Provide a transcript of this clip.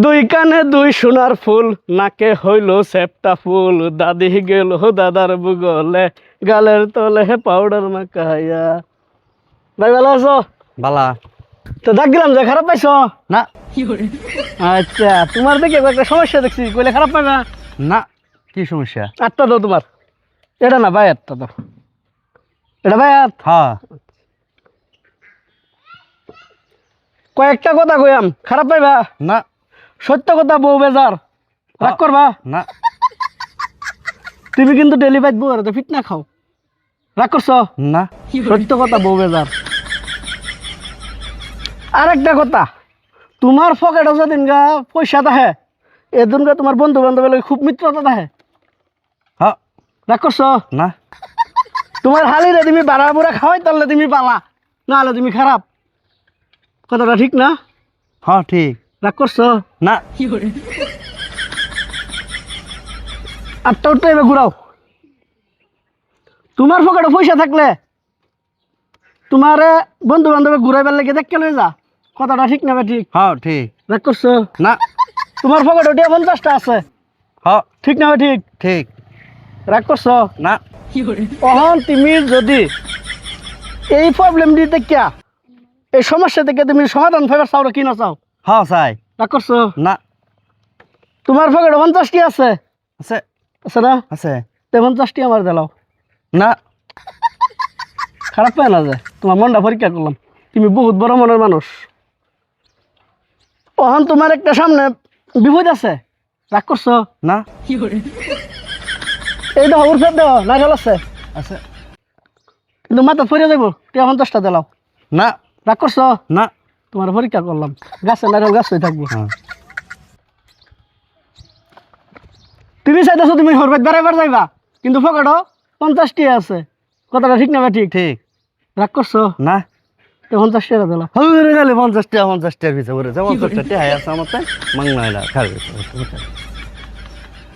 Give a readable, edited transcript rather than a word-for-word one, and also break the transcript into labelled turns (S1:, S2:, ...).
S1: দুই কানে দুই সোনার ফুল, নাকে হইল সেপটা ফুল, দাদি গেল দাদার বুগলে, গালের তলে পাউডার মাখাইয়া। ভাই ভালো আছো?
S2: বালা
S1: তো ডাক দিলাম যে, খারাপ পাইছো?
S2: না
S1: আচ্ছা, তোমার দেখে একটা সমস্যা দেখছি, কইলে খারাপ পাইবা?
S2: না। কি সমস্যা?
S1: আটটা দাও তোমার। এটা না ভাই, আটটা দাও। এটা ভাই আট।
S2: হ্যাঁ।
S1: কয়েকটা কথা কইয়াম, খারাপ পাইবা?
S2: না
S1: সত্য কথা, বউ বেজার, রাগ করবা?
S2: না।
S1: তুমি কিন্তু ডেলি বাইট বউ তো ফিট না খাও, রাগ করছো?
S2: না
S1: সত্য কথা, বউ বেজার। আর একটা কথা, তোমার পকেটে যেদিন গা পয়সা থাকে, এদিন গা তোমার বন্ধু বান্ধবের লগে খুব মিত্রতা থাকে,
S2: হ্যাঁ।
S1: রাগ করছো?
S2: না
S1: তোমার হালিরে তুমি বাড়া বুড়া খাওয়াই, তাহলে তুমি পালা, না হলে তুমি খারাপ। কথাটা ঠিক না?
S2: হ্যাঁ ঠিক।
S1: রাগ করছো?
S2: না
S1: আটটা উঠতে এবার ঘুরাও। তোমার পকেটে পয়সা থাকলে তোমার বন্ধু বান্ধবে ঘুরাইবার লেগে দেখতে লয়ে যা, কথাটা ঠিক না? ঠিক।
S2: হ্যাঁ ঠিক।
S1: রাগ করছো?
S2: না
S1: তোমার পকেটে ওটা 50টা আছে,
S2: হ্যাঁ
S1: ঠিক না? ঠিক।
S2: ঠিক।
S1: রাগ করছো?
S2: না
S1: তখন তুমি যদি এই প্রবলেম দিতে কিয়া, এই সমস্যা থেকে তুমি সমাধান পাইবার চাও, কি না চাও?
S2: হ্যাঁ চাই।
S1: রাগ করছো?
S2: না
S1: তোমার পকেটে 50টি আছে,
S2: আছে।
S1: আছে না?
S2: আছে।
S1: 50টি আমার দিলাও।
S2: না
S1: খারাপ পায় না যে তোমার মনটা পরীক্ষা করলাম, তুমি বহুত বড় মনের মানুষ। তখন তোমার একটা সামনে বিপদ আছে, রাগ করছো?
S2: না
S1: এই দেখো, ওর দেহ নারিয়াল আছে,
S2: আছে।
S1: কিন্তু মাথা ফিরে যাবো, 50টা দিলাও।
S2: না
S1: রাগ করছো?
S2: না।
S1: তোমার পরীক্ষা করলাম, গাছে নারিয়াল গাছ হয়ে থাকবো।
S2: হ্যাঁ।
S1: তুমি চাইতেছো তুমি হরবাদ বেড়াইবার যাইবা, কিন্তু পকেটও 50টি আছে, কথাটা ঠিক না? ঠিক।
S2: ঠিক।
S1: রাগ করছো?
S2: না
S1: 50টা দিলাম।
S2: 50 টাকা 50 টাকার পিছিয়ে পড়েছে। 50 টাকা আছে আমার তাই মাংনা খাবে।